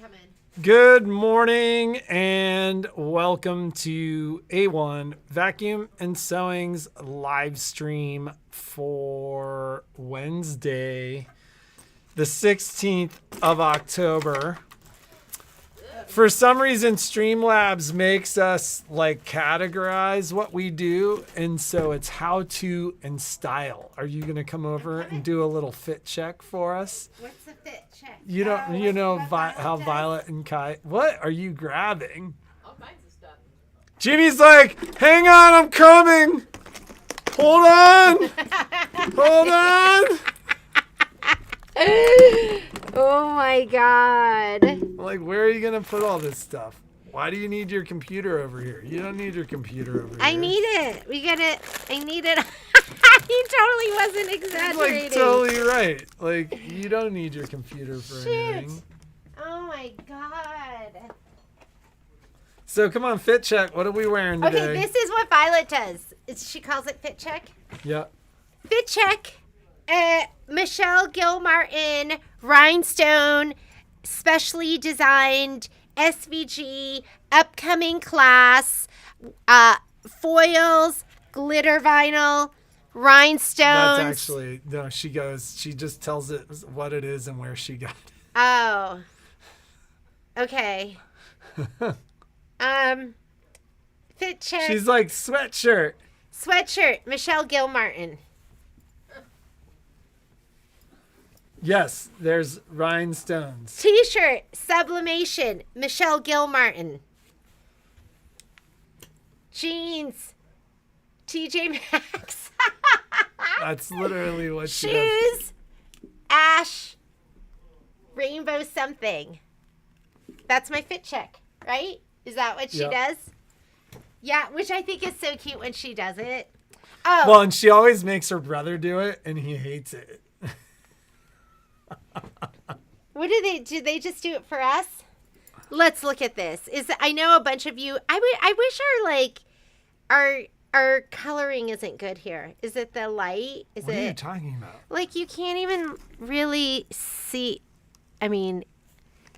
coming. Good morning and welcome to A-1 Vacuum and Sewing's live stream for Wednesday, the 16th of October. For some reason, Streamlabs makes us categorize what we do, and so it's how to and style. Are you going to come over and do a little fit check for us? What's the fit check? How Violet and Kai. What are you grabbing? All kinds of stuff. Jimmy's like, hang on, I'm coming. Hold on. Hold on. Oh my God. I'm like, where are you going to put all this stuff? Why do you need your computer over here? You don't need your computer over here. I need it. I need it. He totally wasn't exaggerating. Like, totally right. Like, you don't need your computer for anything. Oh my God. So, come on, fit check. What are we wearing today? Okay, this is what Violet does. She calls it fit check. Yeah. Fit check. Michelle Gilmartin rhinestone, specially designed SVG, upcoming class, foils, glitter vinyl, rhinestones. That's actually, no, she just tells it what it is and where she got it. Oh. Okay. Fit check. She's like, sweatshirt. Sweatshirt, Michelle Gilmartin. Yes, there's rhinestones. T-shirt, Sublimation, Michelle Gilmartin. Jeans, TJ Maxx. That's literally what she does. Shoes, Ash, Rainbow something. That's my fit check, right? Is that what she does? Yeah, which I think is so cute when she does it. Oh. Well, and she always makes her brother do it, and he hates it. What do they just do it for us? Let's look at this. I know a bunch of you. I wish our coloring isn't good here. Is it the light? What are you talking about? Like, you can't even really see. I mean,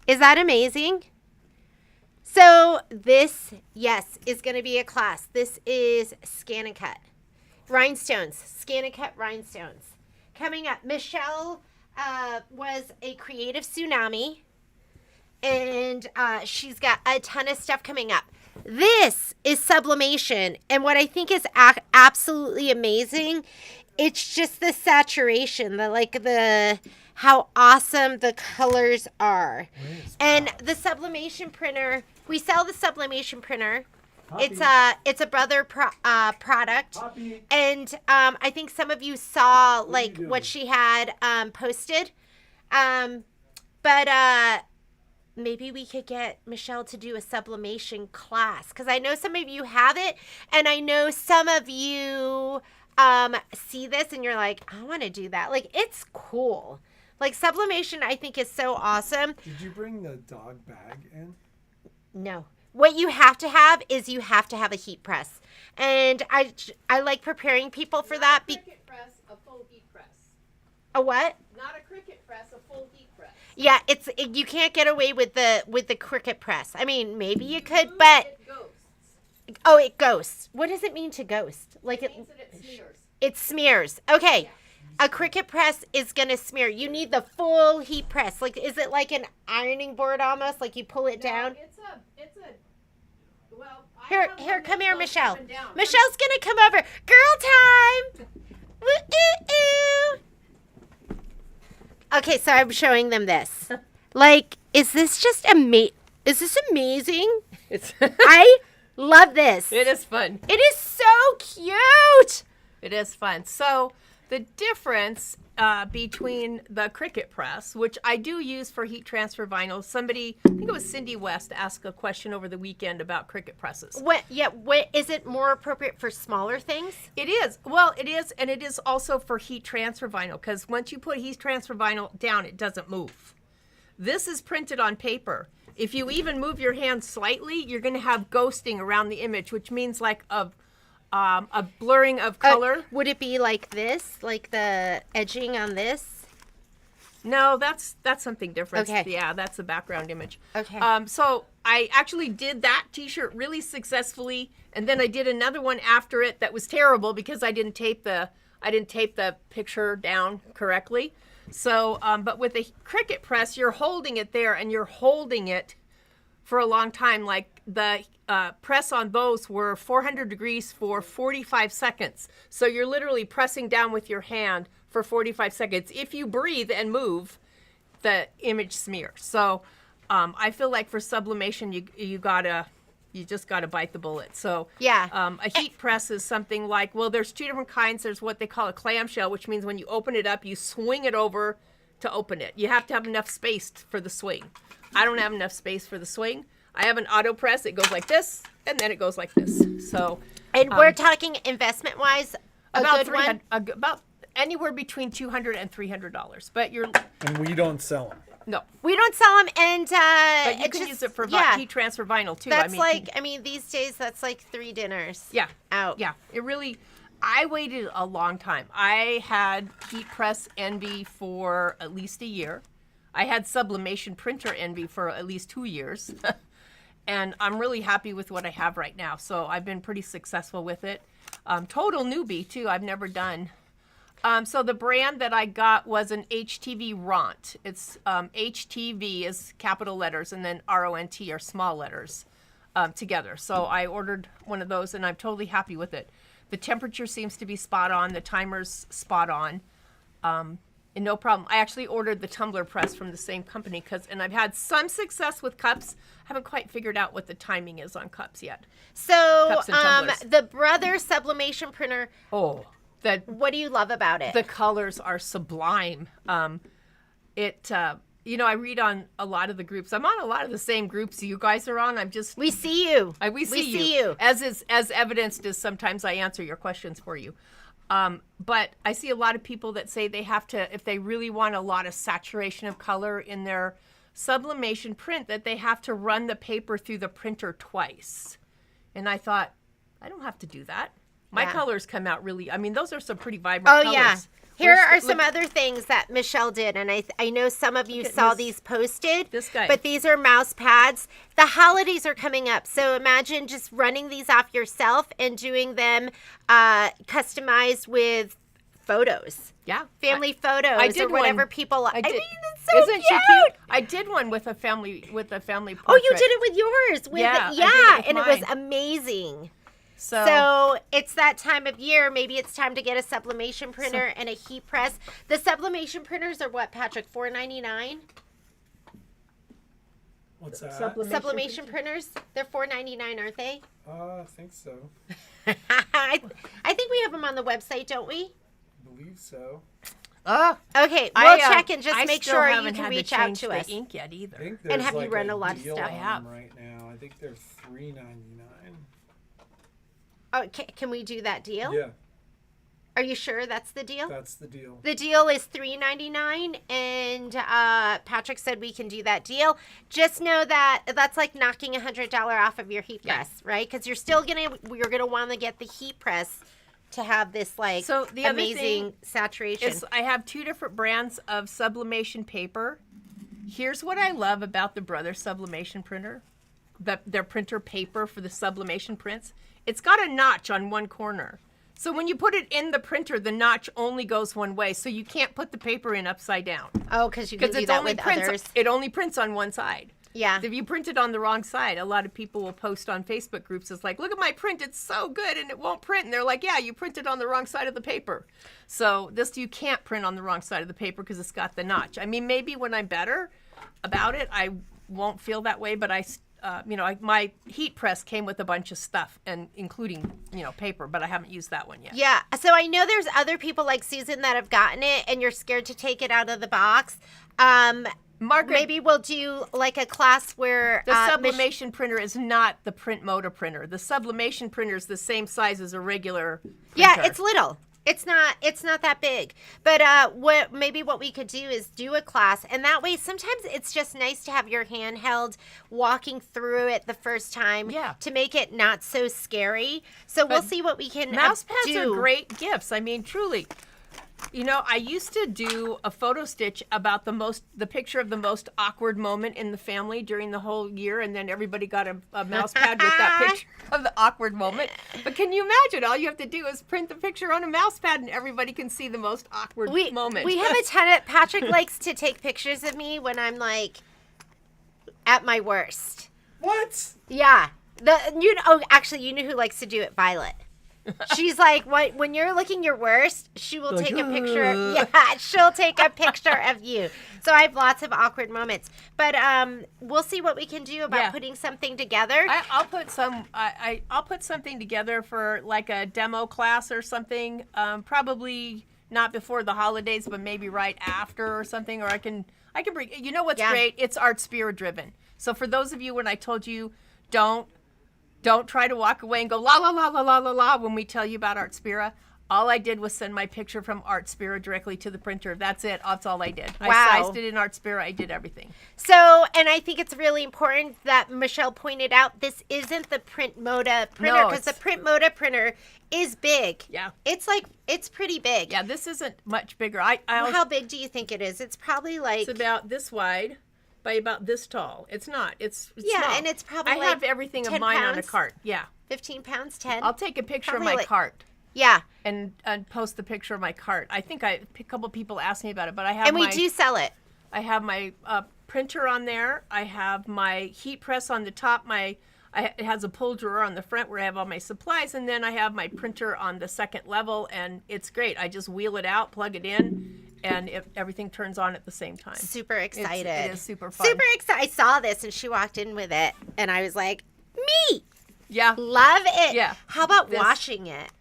is that amazing? So this, yes, is going to be a class. This is Scan and Cut. Rhinestones. Scan and Cut rhinestones. Coming up, Michelle was a creative tsunami, and she's got a ton of stuff coming up. This is Sublimation, and what I think is absolutely amazing, it's just the saturation, how awesome the colors are. And the Sublimation printer, we sell the Sublimation printer. Poppy. It's a brother product. Poppy. And I think some of you saw what she had posted. But maybe we could get Michelle to do a sublimation class, because I know some of you have it, and I know some of you see this and you're like, I want to do that. Like, it's cool. Like, sublimation, I think, is so awesome. Did you bring the dog bag in? No. What you have to have is you have to have a heat press. And I like preparing people for that. Not a Cricut press, a full heat press. A what? Not a Cricut press, a full heat press. Yeah, you can't get away with the Cricut press. I mean, maybe you could, but It ghosts. oh, it ghosts. What does it mean to ghost? Like, It means that it smears. it smears. Okay. Yeah. A Cricut press is going to smear. You need the full heat press. Like, is it like an ironing board almost? Like, you pull it down? It's a well, I Here, have one come that here, goes Michelle. up and down. Michelle's going to come over. Girl time. Woo-oo-oo. Okay, so I'm showing them this. Like, is this just is this amazing? I love this. It is fun. It is so cute. It is fun. So the difference between the Cricut press, which I do use for heat transfer vinyl, somebody, I think it was Cindy West, asked a question over the weekend about Cricut presses. What is it more appropriate for smaller things? It is. Well, it is, and it is also for heat transfer vinyl, because once you put heat transfer vinyl down, it doesn't move. This is printed on paper. If you even move your hand slightly, you're going to have ghosting around the image, which means like a blurring of color. Would it be like this, like the edging on this? No, that's something different. Okay. Yeah, that's the background image. Okay. So I actually did that T-shirt really successfully, and then I did another one after it that was terrible because I didn't tape the picture down correctly. So, but with a Cricut press, you're holding it there, and you're holding it for a long time. Like the press on those were 400 degrees for 45 seconds. So you're literally pressing down with your hand for 45 seconds. If you breathe and move, the image smears. So I feel like for sublimation, you just gotta bite the bullet. So Yeah. a heat press is something like, well, there's two different kinds. There's what they call a clamshell, which means when you open it up, you swing it over to open it. You have to have enough space for the swing. I don't have enough space for the swing. I have an auto press. It goes like this, and then it goes like this. So, and we're talking investment wise, a about good one. about anywhere between $200 and $300. But you're And we don't sell them. no, We don't sell them, and but you can use it for heat transfer vinyl too. That's I mean, these days that's like 3 dinners. Yeah. Out. Yeah. It really, I waited a long time. I had heat press envy for at least a year. I had sublimation printer envy for at least 2 years. And I'm really happy with what I have right now. So I've been pretty successful with it. Total newbie too. I've never done. So the brand that I got was an HTV Ront. It's HTV is capital letters, and then RONT are small letters together. So I ordered one of those, and I'm totally happy with it. The temperature seems to be spot on. The timer's spot on. And no problem. I actually ordered the tumbler press from the same company and I've had some success with cups. I haven't quite figured out what the timing is on cups yet. So Cups and tumblers. the Brother sublimation printer, Oh, what do you love about it? the colors are sublime. I read on a lot of the groups. I'm on a lot of the same groups you guys are on. We see you. We see you. As evidenced as sometimes I answer your questions for you. But I see a lot of people that say they have to, if they really want a lot of saturation of color in their sublimation print, that they have to run the paper through the printer twice. And I thought, I don't have to do that. My colors come out really, those are some pretty vibrant colors. Yeah. Here are some other things that Michelle did, and I know some of you saw these posted. This guy. But these are mouse pads. The holidays are coming up, so imagine just running these off yourself and doing them customized with photos. Yeah. Family photos I did or whatever one. people like. I did. It's so Isn't cute. she cute? I did one with a family portrait. Oh, you did it with yours. Yeah, I did it with and mine. it was amazing. So So it's that time of year. Maybe it's time to get a sublimation printer and a heat press. The sublimation printers are what, Patrick? $4.99. What's that? Sublimation printers. They're $4.99, aren't they? I think so. I think we have them on the website, don't we? I believe so. Okay, we'll check and just I make still sure you haven't can had reach to out change to the us. ink yet either. I think there's have you like run a lot of deal stuff? on I have. them right now. I think they're $3.99. Oh, can we do that deal? Yeah, Are you sure that's the deal? that's the deal. The deal is $3.99, and Patrick said we can do that deal. Just know that that's like knocking $100 off of your heat press, right? Because you're gonna want to get the heat press to have this like So the other amazing thing saturation. I have 2 different brands of sublimation paper. Here's what I love about the Brother sublimation printer, their printer paper for the sublimation prints. It's got a notch on one corner. So when you put it in the printer, the notch only goes one way. So you can't put the paper in upside down. Oh, because you can do Because that with others. it only prints on one side. Yeah. If you print it on the wrong side, a lot of people will post on Facebook groups. It's like, look at my print. It's so good and it won't print. And they're like, yeah, you printed on the wrong side of the paper. So you can't print on the wrong side of the paper because it's got the notch. Maybe when I'm better about it, I won't feel that way. But my heat press came with a bunch of stuff, and including, paper, but I haven't used that one yet. Yeah. So I know there's other people like Susan that have gotten it, and you're scared to take it out of the box. Margaret, Maybe we'll do like a class where the sublimation printer is not the print motor printer. The sublimation printer is the same size as a regular printer. Yeah, it's little. It's not that big. But what we could do is do a class, and that way sometimes it's just nice to have your hand held walking through it the first time to make it not so scary. So we'll see what we can Mouse pads do. are great gifts. Truly. You know, I used to do a photo stitch about the picture of the most awkward moment in the family during the whole year, and then everybody got a mouse pad with that picture of the awkward moment. But can you imagine? All you have to do is print the picture on a mouse pad, and everybody can see the most awkward moment. We have a tenant. Patrick likes to take pictures of me when I'm like at my worst. What? Yeah. Actually, you know who likes to do it? Violet. She's like, when you're looking your worst, she will take a picture. Yeah, she'll take a picture of you. So I have lots of awkward moments. But we'll see what we can do about putting something together. I'll put I'll put something together for like a demo class or something. Probably not before the holidays, but maybe right after or something. Or I can bring. You know what's great? It's art spirit driven. So for those of you, when I told you, don't try to walk away and go la la la la la la la when we tell you about Art Spira. All I did was send my picture from Art Spira directly to the printer. That's it. That's all I did. Wow. I sized it in Art Spira. I did everything. So, and I think it's really important that Michelle pointed out this isn't the Print Moda printer, because the Print Moda printer is big. Yeah. It's pretty big. Yeah, this isn't much bigger. How big do you think it is? It's probably like... It's about this wide by about this tall. It's not. It's yeah, small. and it's probably I have everything of mine on a cart. Yeah. 15 pounds, 10? I'll take a picture Probably of my cart. Yeah. And post the picture of my cart. I think a couple people asked me about it, but I have And we do sell it. I have my printer on there. I have my heat press on the top. It has a pull drawer on the front where I have all my supplies, and then I have my printer on the second level, and it's great. I just wheel it out, plug it in, and everything turns on at the same time. Super excited. It is super fun. Super excited. I saw this, and she walked in with it, and I was like, me! Yeah. Love it. Yeah. How about washing it?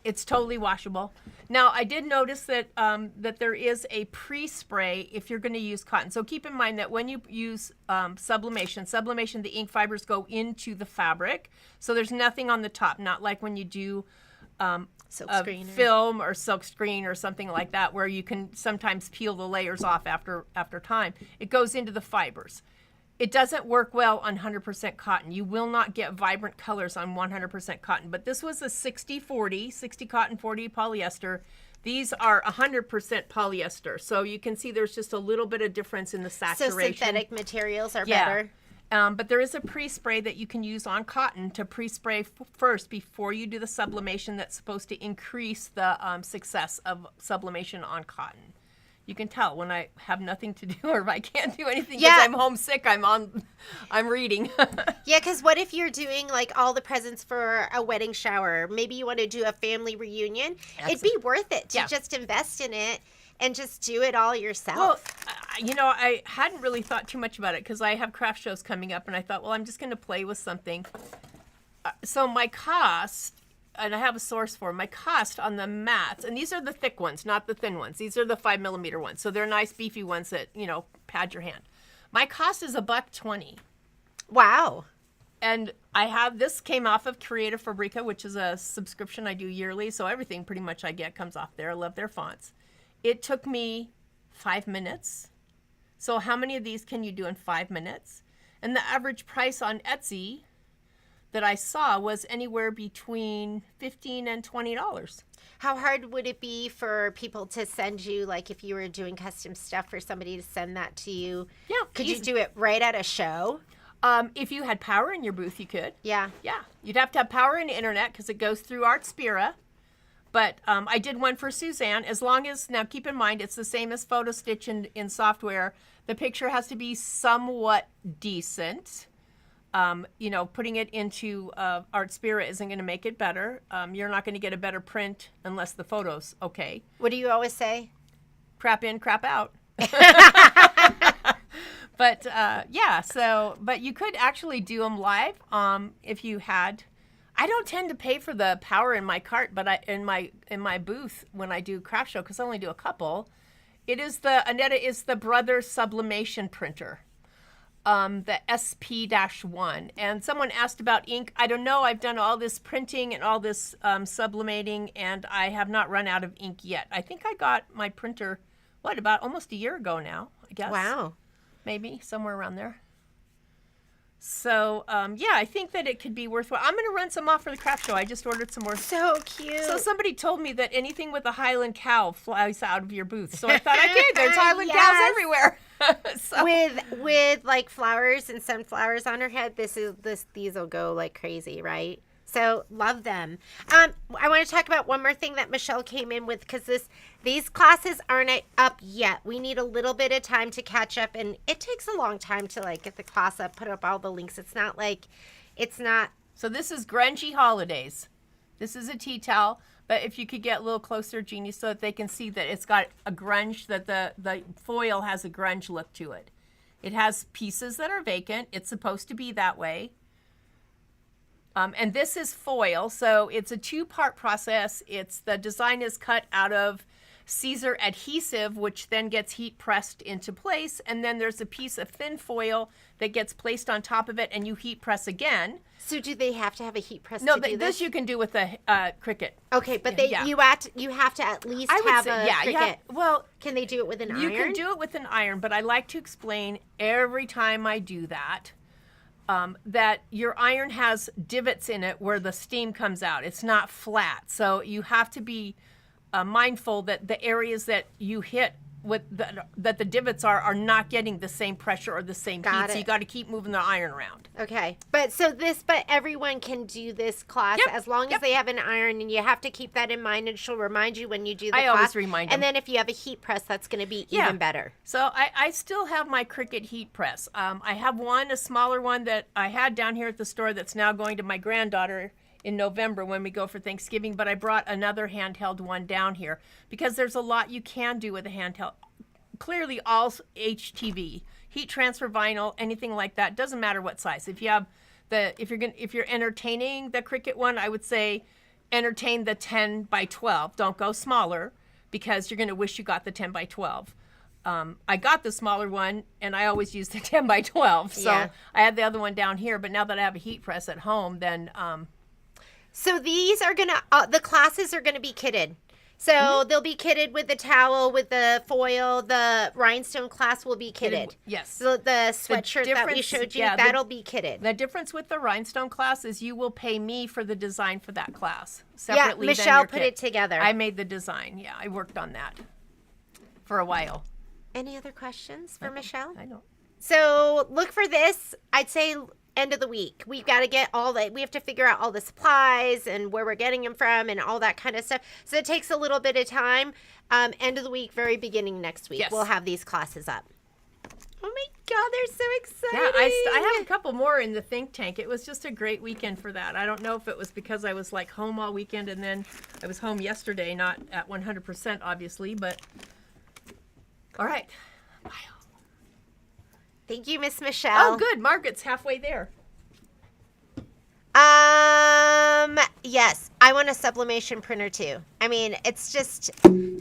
It's totally washable. Now, I did notice that that there is a pre-spray if you're going to use cotton. So keep in mind that when you use sublimation, the ink fibers go into the fabric. So there's nothing on the top, not like when you do Silk a screen film or silk screen or something like that, where you can sometimes peel the layers off after time. It goes into the fibers. It doesn't work well on 100% cotton. You will not get vibrant colors on 100% cotton. But this was a 60-40, 60 cotton, 40 polyester. These are 100% polyester. So you can see there's just a little bit of difference in the saturation. So synthetic materials are better. But there is a pre-spray that you can use on cotton to pre-spray first before you do the sublimation that's supposed to increase the success of sublimation on cotton. You can tell when I have nothing to do or if I can't do anything because I'm homesick, I'm reading. Yeah, because what if you're doing like all the presents for a wedding shower? Maybe you want to do a family reunion. It'd be worth it to just invest in it and just do it all yourself. Well, I hadn't really thought too much about it because I have craft shows coming up, and I thought, well, I'm just going to play with something. So my cost, and I have a source for my cost on the mats, and these are the thick ones, not the thin ones. These are the 5mm ones, so they're nice beefy ones that pad your hand. My cost is $1.20. Wow. And this came off of Creative Fabrica, which is a subscription I do yearly, so everything pretty much I get comes off there. I love their fonts. It took me 5 minutes. So how many of these can you do in 5 minutes? And the average price on Etsy that I saw was anywhere between $15 and $20. How hard would it be for people to send you, like if you were doing custom stuff, for somebody to send that to you? Yeah. Could you do it right at a show? If you had power in your booth, you could. Yeah. Yeah. You'd have to have power in the internet because it goes through Art Spira. But I did one for Suzanne. Now keep in mind, it's the same as photo stitch in software. The picture has to be somewhat decent. Putting it into Art Spira isn't going to make it better. You're not going to get a better print unless the photo's okay. What do you always say? Crap in, crap out. But but you could actually do them live if you had. I don't tend to pay for the power in my cart, but in my booth when I do craft show, because I only do a couple, Aneta is the Brother Sublimation printer, the SP-1. And someone asked about ink. I don't know. I've done all this printing and all this sublimating, and I have not run out of ink yet. I think I got my printer, about almost a year ago now, I guess. Wow. Maybe somewhere around there. So, yeah, I think that it could be worthwhile. I'm going to run some off for the craft show. I just ordered some more. So cute. So somebody told me that anything with a Highland cow flies out of your booth. So I thought, okay, there's Highland cows Yes. everywhere. So, with like flowers and sunflowers on her head, these will go like crazy, right? So love them. I want to talk about one more thing that Michelle came in with, because these classes aren't up yet. We need a little bit of time to catch up, and it takes a long time to like get the class up, put up all the links. It's not. So this is Grungy Holidays. This is a tea towel, but if you could get a little closer, Jeannie, so that they can see that it's got a grunge, that the foil has a grunge look to it. It has pieces that are vacant. It's supposed to be that way. And this is foil, so it's a two-part process. The design is cut out of Caesar adhesive, which then gets heat pressed into place, and then there's a piece of thin foil that gets placed on top of it, and you heat press again. So do they have to have a heat press No, to do this you can do with a Cricut. Okay, but Yeah. you have to at least have a Cricut. yeah. Well, Can they do it with an iron? you can do it with an iron, but I like to explain every time I do that, that your iron has divots in it where the steam comes out. It's not flat. So you have to be mindful that the areas that you hit with that the divots are not getting the same pressure or the same Got heat. So it. you got to keep moving the iron around. Okay, but everyone can do this class Yep, as long as yep. they have an iron, and you have to keep that in mind, and she'll remind you when you do the I class. always remind And them. then if you have a heat press, that's going to be Yeah. even better. So I still have my Cricut heat press. I have a smaller one that I had down here at the store that's now going to my granddaughter in November when we go for Thanksgiving, but I brought another handheld one down here because there's a lot you can do with a handheld. Clearly all HTV, heat transfer vinyl, anything like that, doesn't matter what size. If you have if you're entertaining the Cricut one, I would say entertain the 10 by 12. Don't go smaller because you're going to wish you got the 10 by 12. I got the smaller one, and I always use the 10 by 12. So Yeah. I had the other one down here, but now that I have a heat press at home, then So these are going to, the classes are going to be kitted. So they'll be kitted with the towel, with the foil. The rhinestone class will be kitted. Yes. So the sweatshirt that we difference- showed you, yeah, that'll be kitted. The difference with the rhinestone class is you will pay me for the design for that class Yeah, separately. than Michelle your put kit. it together. I made the design. Yeah, I worked on that for a while. Any other questions for Michelle? I know. So look for this. I'd say end of the week. We've got to get we have to figure out all the supplies and where we're getting them from and all that kind of stuff. So it takes a little bit of time. End of the week, very beginning next week, Yes. we'll have these classes up. Oh my God, they're so exciting. Yeah, I have a couple more in the think tank. It was just a great weekend for that. I don't know if it was because I was like home all weekend and then I was home yesterday, not at 100% obviously, but all right. Wow. Thank you, Miss Michelle. Oh, good. Margaret's halfway there. Yes, I want a sublimation printer too. I mean, it's just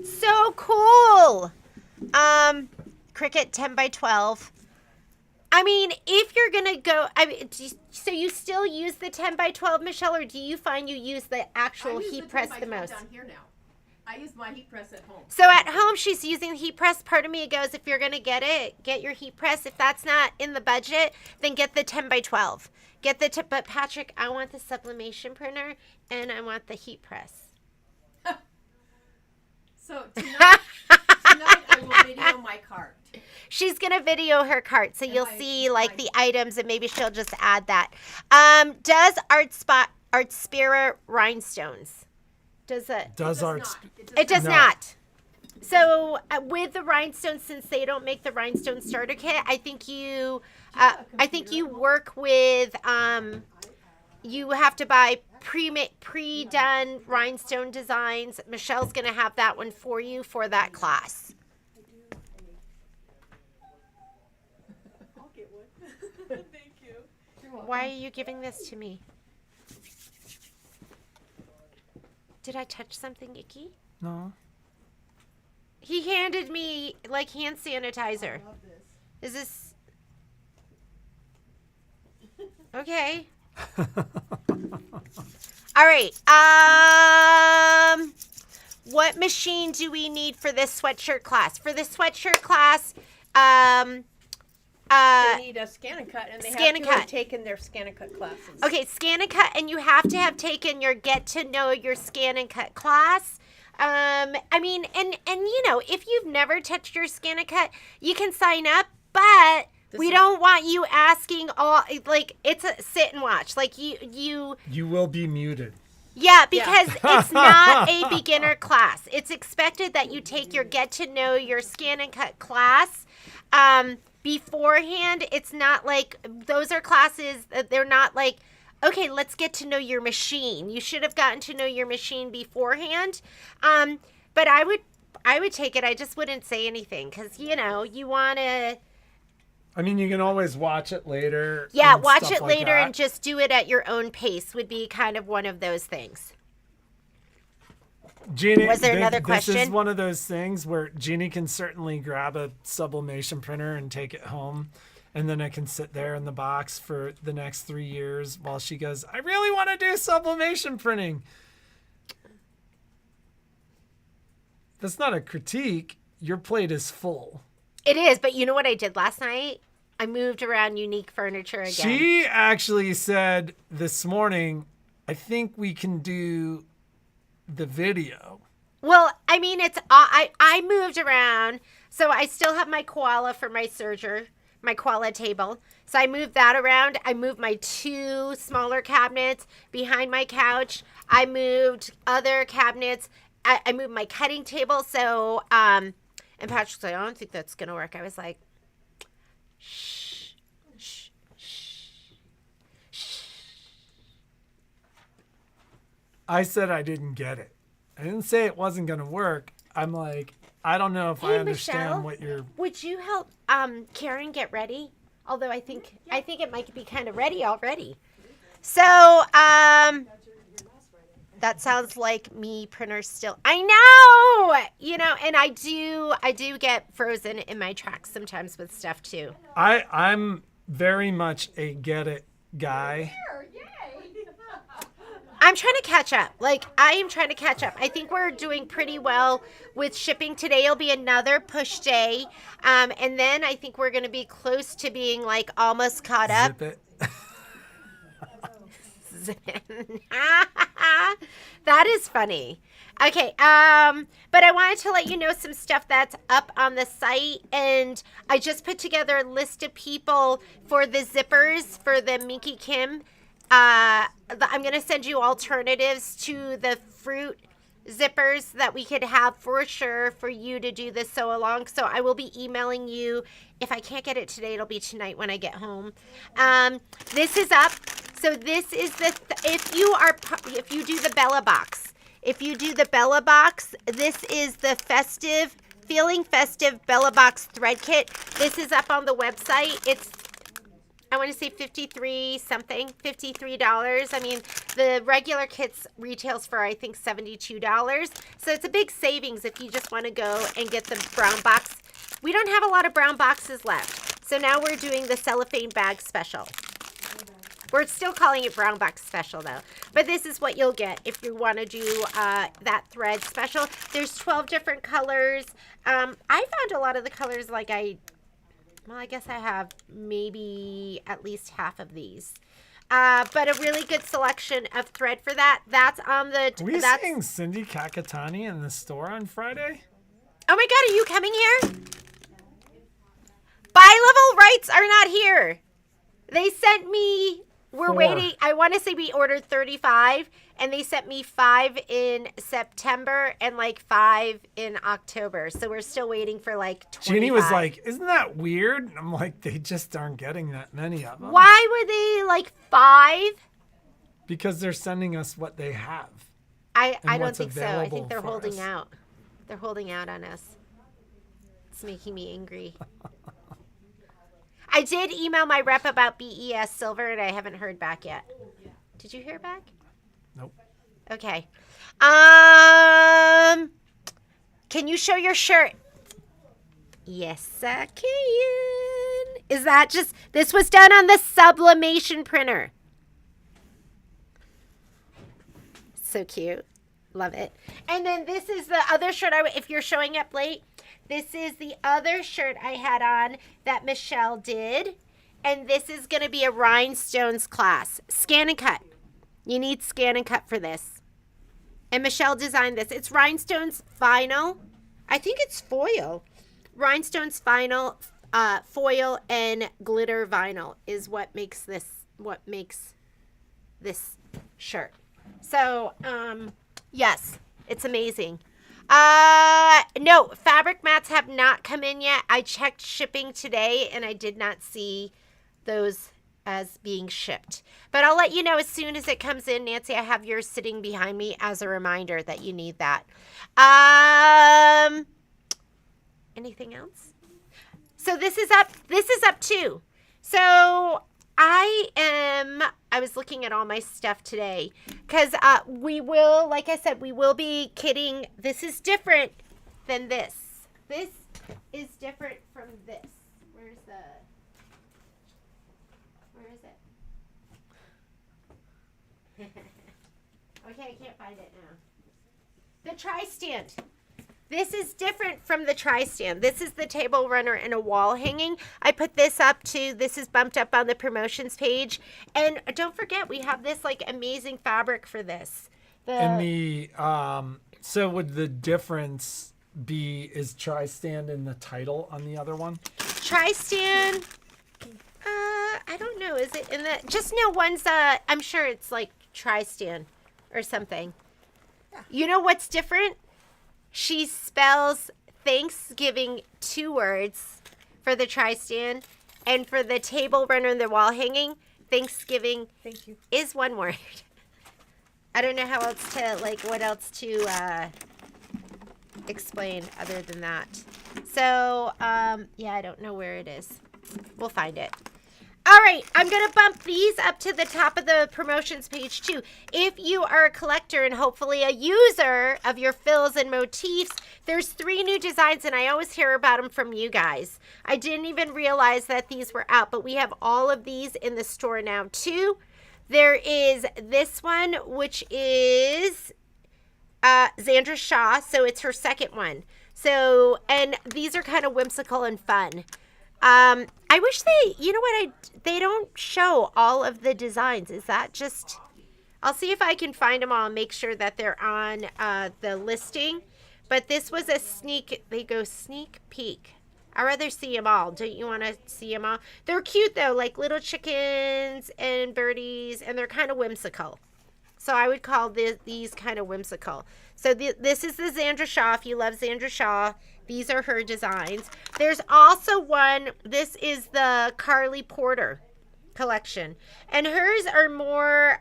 so cool. Cricut 10 by 12. I mean, if you're gonna go, so you still use the 10 by 12, Michelle, or do you find you use the actual heat press the most? Down here now. I use my heat press at home. So at home, she's using the heat press. Part of me goes, if you're gonna get your heat press. If that's not in the budget, then get the 10 by 12. But Patrick, I want the sublimation printer and I want the heat press. So tonight I will video my cart. She's gonna video her cart, so you'll see like the items, and maybe she'll just add that. Does Art Spirit rhinestones? Does it? It does No. not. So with the rhinestones, since they don't make the rhinestone starter kit, I think you work with you have to buy pre-done rhinestone designs. Michelle's gonna have that one for you for that class. I'll get one. Thank you. Why are you giving this to me? Did I touch something icky? No. He handed me like hand sanitizer. I love this. Is this okay? All right. What machine do we need for this sweatshirt class? For this sweatshirt class, They need a scan and cut, and they Scan have and to have cut. taken their scan and cut classes. Okay, scan and cut, and you have to have taken your get to know your scan and cut class. I mean, and you know, if you've never touched your scan and cut, you can sign up, but we don't want you asking all, like, it's a sit and watch. Like, you will be muted. yeah, because it's not a beginner class. It's expected that you take your get to know your scan and cut class beforehand. It's not like, those are classes, they're not like, okay, let's get to know your machine. You should have gotten to know your machine beforehand. But I would take it. I just wouldn't say anything because, you know, you want to. I mean, you can always watch it later. Yeah, and watch stuff it like later that. and just do it at your own pace would be kind of one of those things. Jeannie, Was there another This is question? one of those things where Jeannie can certainly grab a sublimation printer and take it home. And then it can sit there in the box for the next 3 years while she goes, I really want to do sublimation printing. That's not a critique. Your plate is full. It is, but you know what I did last night? I moved around unique furniture again. She actually said this morning, I think we can do the video. Well, I mean, it's I moved around, so I still have my koala for my serger, my koala table. So I moved that around. I moved my 2 smaller cabinets behind my couch. I moved other cabinets. I moved my cutting table. So, and Patrick's like, I don't think that's gonna work. I was like, shh, shh, shh, shh. I said I didn't get it. I didn't say it wasn't going to work. I'm like, I don't know if I Hey, understand Michelle, what you're... would you help Karen get ready? Although I think it might be kind of ready already. So that sounds like me printers still. I know, you know, and I do get frozen in my tracks sometimes with stuff too. I'm very much a get it guy. I'm trying to catch up. Like, I am trying to catch up. I think we're doing pretty well with shipping. Today will be another push day. And then I think we're going to be close to being, like, almost caught up. Zip it. That is funny. Okay, but I wanted to let you know some stuff that's up on the site, and I just put together a list of people for the zippers for the Minky Kim. I'm going to send you alternatives to the fruit zippers that we could have for sure for you to do this sew along. So I will be emailing you. If I can't get it today, it'll be tonight when I get home. This is up. So this is if you do the Bella box. If you do the Bella box, this is the Feeling Festive Bella Box thread kit. This is up on the website. It's, I want to say $53. I mean, the regular kits retails for, I think, $72. So it's a big savings if you just want to go and get the brown box. We don't have a lot of brown boxes left. So now we're doing the cellophane bag special. We're still calling it brown box special though. But this is what you'll get if you want to do that thread special. There's 12 different colors. I found a lot of the colors like well, I guess I have maybe at least half of these. But a really good selection of thread for that. That's on the... Are we seeing Cindy Kakatani in the store on Friday? Oh my God, are you coming here? Bi-level rights are not here. They sent me... We're 4. waiting. I want to say we ordered 35, and they sent me 5 in September and like 5 in October. So we're still waiting for like 25. Jeannie was like, isn't that weird? I'm like, they just aren't getting that many of them. Why were they like 5? Because they're sending us what they have. I don't what's think so. I think available they're for holding us. out. They're holding out on us. It's making me angry. I did email my rep about BES Silver, and I haven't heard back yet. Did you hear back? Nope. Okay. Can you show your shirt? Yes, I can. Is that just... This was done on the Sublimation printer. So cute. Love it. And then this is the other shirt. If you're showing up late, This is the other shirt I had on that Michelle did. And this is going to be a rhinestones class. Scan and cut. You need scan and cut for this. And Michelle designed this. It's rhinestones vinyl. I think it's foil. Rhinestones vinyl, foil, and glitter vinyl is what makes this shirt. So, yes, it's amazing. No, fabric mats have not come in yet. I checked shipping today and I did not see those as being shipped. But I'll let you know as soon as it comes in. Nancy, I have yours sitting behind me as a reminder that you need that. Anything else? So this is up. This is up too. So I was looking at all my stuff today because we will, like I said, we will be kitting. This is different than this. This is different from this. Where is it? Okay, I can't find it now. The tri-stand. This is different from the tri-stand. This is the table runner and a wall hanging. I put this up too. This is bumped up on the promotions page. And don't forget, we have this like amazing fabric for this. And the so would the difference be is tri-stand in the title on the other one? Tri-stand, I don't know. Is it in the, just know one's, I'm sure it's like tri-stand or something. You know what's different? She spells Thanksgiving 2 words for the tri-stand, and for the table runner and the wall hanging, Thanksgiving Thank you. is 1 word. I don't know how else to, like, what else to explain other than that. So, yeah, I don't know where it is. We'll find it. All right, I'm going to bump these up to the top of the promotions page too. If you are a collector and hopefully a user of your fills and motifs, there's 3 new designs and I always hear about them from you guys. I didn't even realize that these were out, but we have all of these in the store now too. There is this one, which is Zandra Shaw, so it's her second one. So, and these are kind of whimsical and fun. I wish they, you know what, they don't show all of the designs. Is that just, I'll see if I can find them all and make sure that they're on the listing. But this was a sneak peek. I'd rather see them all. Don't you want to see them all? They're cute though, like little chickens and birdies, and they're kind of whimsical. So I would call these kind of whimsical. So this is the Zandra Shaw. If you love Zandra Shaw, these are her designs. There's also one, this is the Carly Porter collection. And hers are more,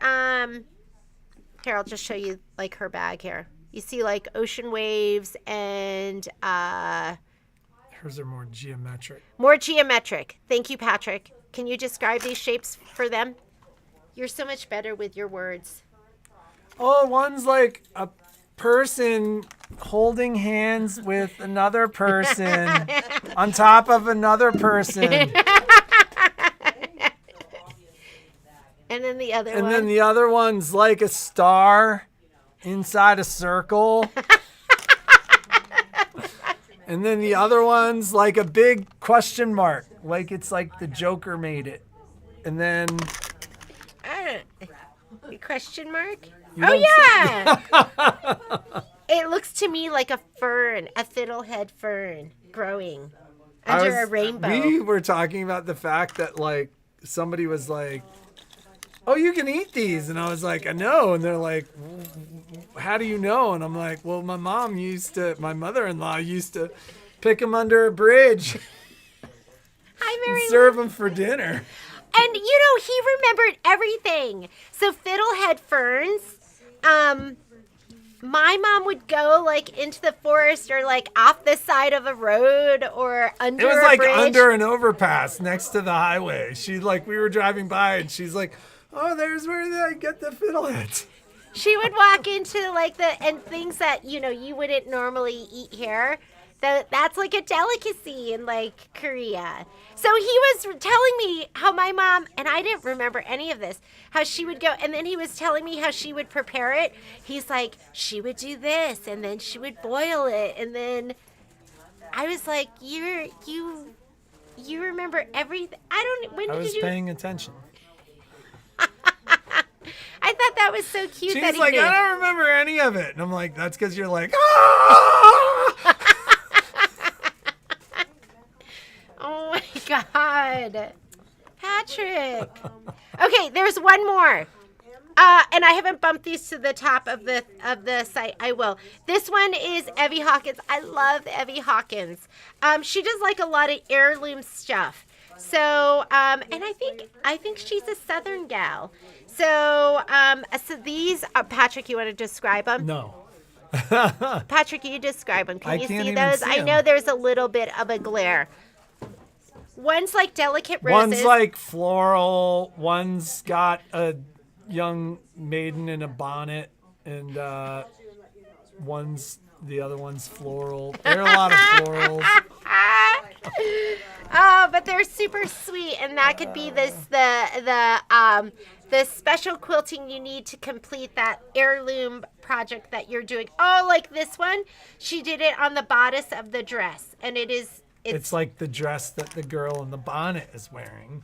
here, I'll just show you like her bag here. You see like ocean waves and, Hers are more geometric. more geometric. Thank you, Patrick. Can you describe these shapes for them? You're so much better with your words. Oh, one's like a person holding hands with another person on top of another person. And then the other one. And then the other one's like a star inside a circle. And then the other one's like a big question mark. Like it's like the Joker made it. And then A question mark? You Oh, don't yeah. It looks to me like a fern, a fiddlehead fern growing under a rainbow. We were talking about the fact that like somebody was like, "Oh, you can eat these," and I was like, "I know," and they're like, "How do you know?" And I'm like, "Well, my mother-in-law used to pick them under a bridge Hi, and Mary. serve them for dinner." And, you know, he remembered everything. So fiddlehead ferns, my mom would go, like, into the forest or, like, off the side of a road or under It was a like bridge. under an overpass next to the highway. We were driving by and she's like, "Oh, there's where they get the fiddleheads." She would walk into, like, and things that, you know, you wouldn't normally eat here. That's like a delicacy in like Korea. So he was telling me how my mom, and I didn't remember any of this, how she would go, and then he was telling me how she would prepare it. He's like, she would do this, and then she would boil it, and then I was like, you remember everything. When I did was you? paying attention. I thought that was so cute that She's he like, knew. I don't remember any of it. And I'm like, that's because you're like, ah! Oh my God, Patrick. Okay, there's one more. And I haven't bumped these to the top of the site. I will. This one is Evie Hawkins. I love Evie Hawkins. She does like a lot of heirloom stuff. So, and I think she's a Southern gal. So, so these, Patrick, you want to describe them? No. Patrick, you describe them. Can I you can't see even those? see I 'em. know there's a little bit of a glare. One's like delicate roses. One's like floral. One's got a young maiden in a bonnet, and the other one's floral. There are a lot of florals. Oh, but they're super sweet, and that could be the special quilting you need to complete that heirloom project that you're doing. Oh, like this one, she did it on the bodice of the dress, and It's like the dress that the girl in the bonnet is wearing.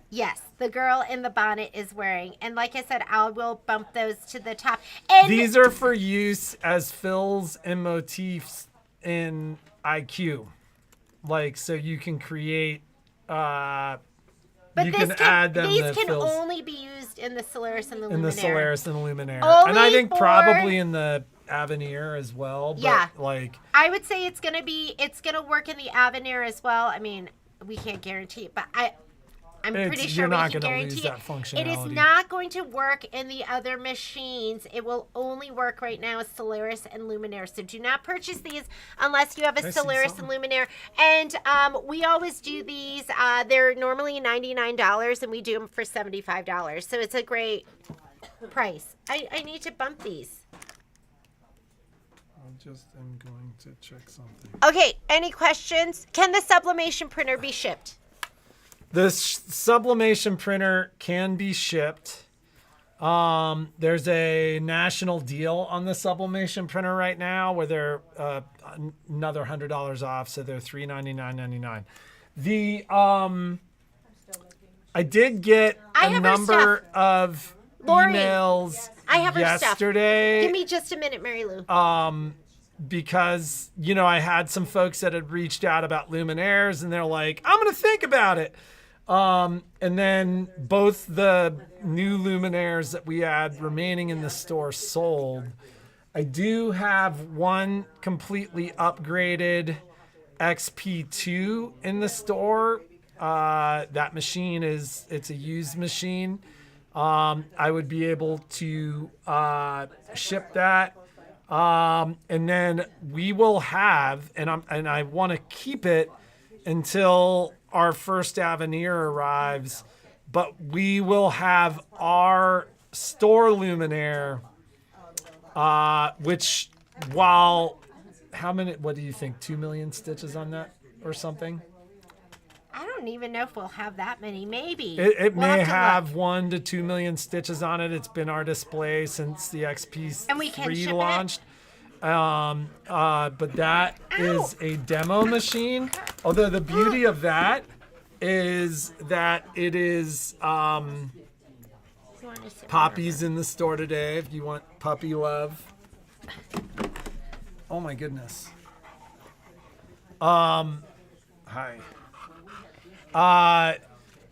yes, the girl in the bonnet is wearing, and like I said, I will bump those to the top. And These are for use as fills and motifs in IQ. Like, so you can create, but you can add them these to can fills only be used in the Solaris and the in the Luminaire. Solaris and the Luminaire. Only And I think for- probably in the Avenir as well. But Yeah. like, I would say it's gonna work in the Avenir as well. I mean, we can't guarantee it, but I'm pretty sure you're we not can gonna guarantee lose that functionality. It is not going to work in the other machines. It will only work right now with Solaris and Luminaire. So do not purchase these unless you have a I see Solaris and something. Luminaire. And we always do these. They're normally $99, and we do them for $75. So it's a great price. I need to bump these. I just am going to check something. Okay, any questions? Can the sublimation printer be shipped? The sublimation printer can be shipped. There's a national deal on the sublimation printer right now where they're another $100 off, so they're $399.99. The I did get I a have her number stuff. of Lori, emails I have her yesterday. stuff. Give me just a minute, Mary Lou. Because, you know, I had some folks that had reached out about Luminaires and they're like, I'm going to think about it. And then both the new Luminaires that we had remaining in the store sold. I do have one completely upgraded XP2 in the store. That machine it's a used machine. I would be able to ship that. And then we will have, and I want to keep it until our first Avenir arrives, but we will have our store Luminaire, which what do you think, 2 million stitches on that or something? I don't even know if we'll have that many. Maybe. It We'll may to have look. 1 to 2 million stitches on it. It's been our display since the And we can XP3 ship it? launched. But that is a demo machine. Although the beauty of that is that it is You want to sit Poppy's in the store today if you want puppy love. Oh my goodness. Hi.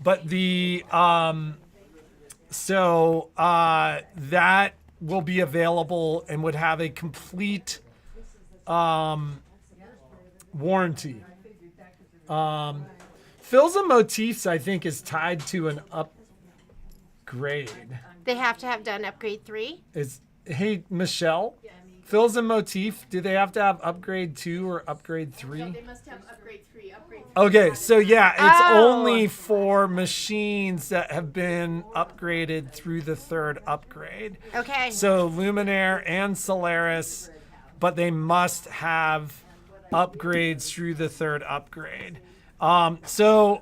But the that will be available and would have a complete warranty. Fills and Motifs, I think, is tied to an upgrade. They have to have done upgrade 3. Hey, Michelle, Fills and Motif, do they have to have upgrade 2 or upgrade 3? They must have upgrade 3. Upgrade 3. Okay, so yeah, it's Oh. only for machines that have been upgraded through the 3rd upgrade. Okay. So Luminaire and Solaris, but they must have upgrades through the 3rd upgrade. So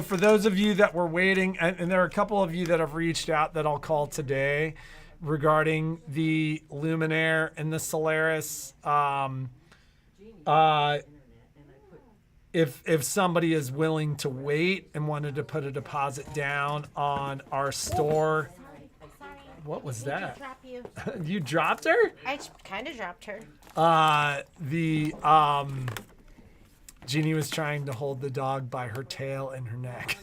for those of you that were waiting, and there are a couple of you that have reached out that I'll call today regarding the Luminaire and the Solaris. if somebody is willing to wait and wanted to put a deposit down on our store. What was that? Drop you. You dropped her? I kind of dropped her. Jeannie was trying to hold the dog by her tail and her neck.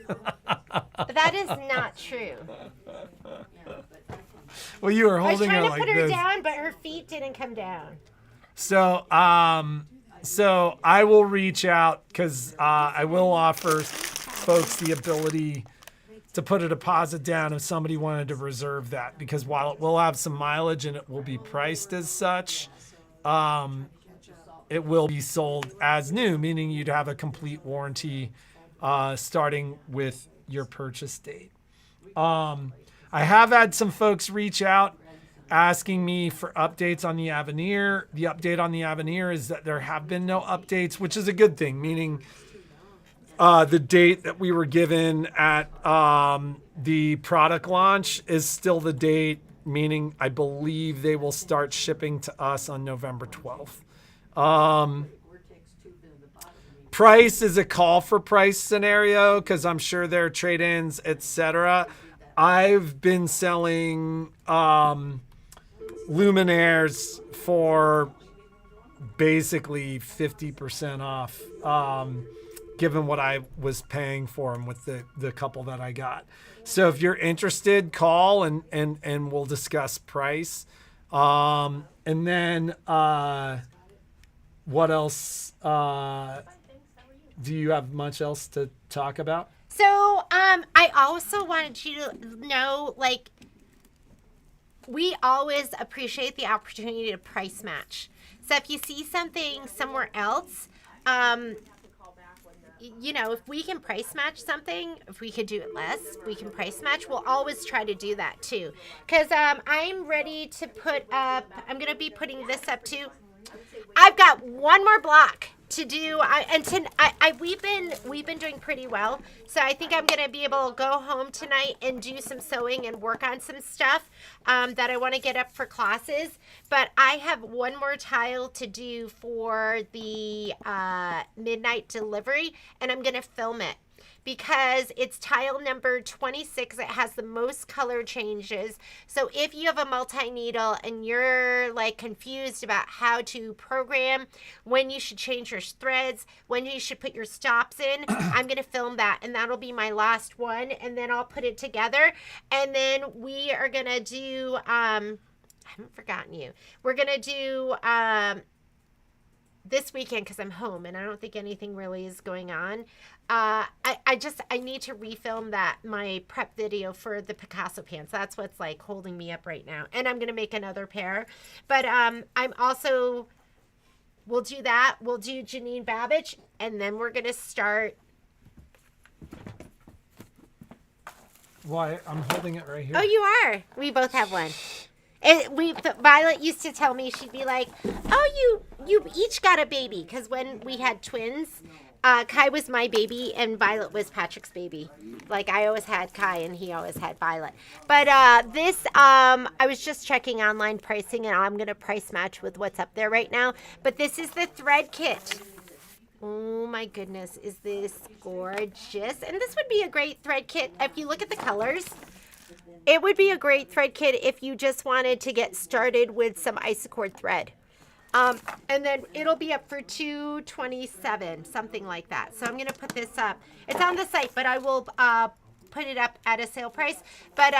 But that is not true. Well, you were I was holding her trying to like put her this. down, but her feet didn't come down. So I will reach out because I will offer folks the ability to put a deposit down if somebody wanted to reserve that, because while it will have some mileage and it will be priced as such, it will be sold as new, meaning you'd have a complete warranty starting with your purchase date. I have had some folks reach out asking me for updates on the Avenir. The update on the Avenir is that there have been no updates, which is a good thing, meaning the date that we were given at the product launch is still the date, meaning I believe they will start shipping to us on November 12th. Price is a call for price scenario because I'm sure there are trade-ins, etc. I've been selling luminaires for basically 50% off, given what I was paying for them with the couple that I got. So if you're interested, call and we'll discuss price. And then what else? Do you have much else to talk about? So, I also wanted you to know, like, we always appreciate the opportunity to price match. So if you see something somewhere else, you know, if we can price match something, if we could do it less, we can price match. We'll always try to do that too. Because I'm ready to put up, I'm going to be putting this up too. I've got one more block to do, we've been doing pretty well, so I think I'm gonna be able to go home tonight and do some sewing and work on some stuff that I want to get up for classes. But I have one more tile to do for the midnight delivery, and I'm gonna film it because it's tile number 26. It has the most color changes. So if you have a multi-needle and you're like confused about how to program, when you should change your threads, when you should put your stops in, I'm going to film that, and that'll be my last one, and then I'll put it together. And then we are going to do, I haven't forgotten you. We're going to do, this weekend, because I'm home and I don't think anything really is going on. I need to refilm my prep video for the Picasso pants. That's what's like holding me up right now. And I'm going to make another pair. But I'm also, we'll do that. We'll do Janine Babbage, and then we're going to start. Why? I'm holding it right here. Oh, you are. We both have one. Violet used to tell me, she'd be like, oh, you each got a baby, because when we had twins, Kai was my baby and Violet was Patrick's baby. Like, I always had Kai and he always had Violet. But this, I was just checking online pricing, and I'm going to price match with what's up there right now. But this is the thread kit. Oh my goodness, is this gorgeous? And this would be a great thread kit if you look at the colors. It would be a great thread kit if you just wanted to get started with some isocord thread. And then it'll be up for $227, something like that. So I'm going to put this up. It's on the site, but I will put it up at a sale price. But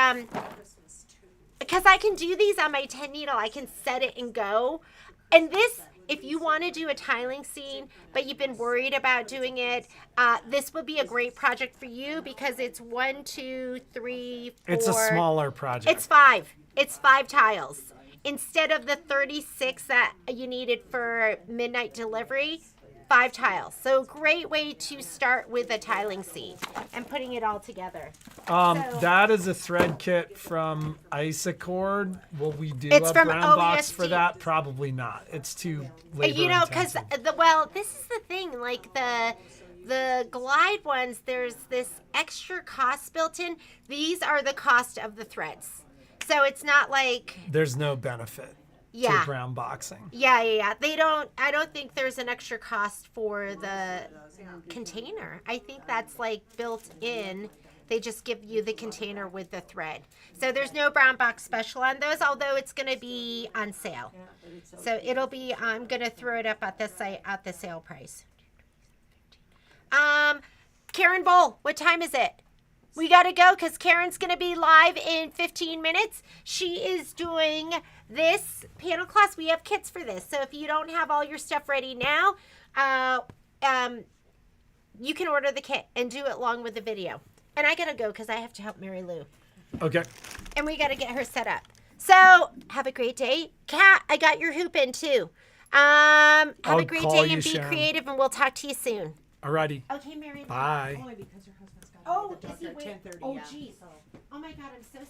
because I can do these on my 10 needle, I can set it and go. And this, if you want to do a tiling scene, but you've been worried about doing it, this would be a great project for you because it's 1, 2, 3, 4. It's a smaller project. It's 5. It's 5 tiles. Instead of the 36 that you needed for midnight delivery, 5 tiles. So great way to start with a tiling scene and putting it all together. That is a thread kit from Isocord. Will we do It's a from brown box OEST. for that? Probably not. It's too labor You know, because intensive. this is the thing. Like the glide ones, there's this extra cost built in. These are the cost of the threads. So it's not like There's no benefit. Yeah. to brown boxing. Yeah. I don't think there's an extra cost for the container. I think that's like built in. They just give you the container with the thread. So there's no brown box special on those, although it's going to be on sale. So it'll be, I'm going to throw it up at the site at the sale price. Karen Bohl, what time is it? We got to go because Karen's going to be live in 15 minutes. She is doing this panel class. We have kits for this. So if you don't have all your stuff ready now, you can order the kit and do it along with the video. And I got to go because I have to help Mary Lou. Okay. And we got to get her set up. So have a great day. Kat, I got your hoop in too. Have I'll a great call day you, and be Sharon. creative, and we'll talk to you soon. Alrighty. Okay, Mary Lou. Bye. Only because her husband's got Oh, to is be he at the doctor wait? at 10:30. Oh, yeah. jeez. Oh my God, I'm so sorry.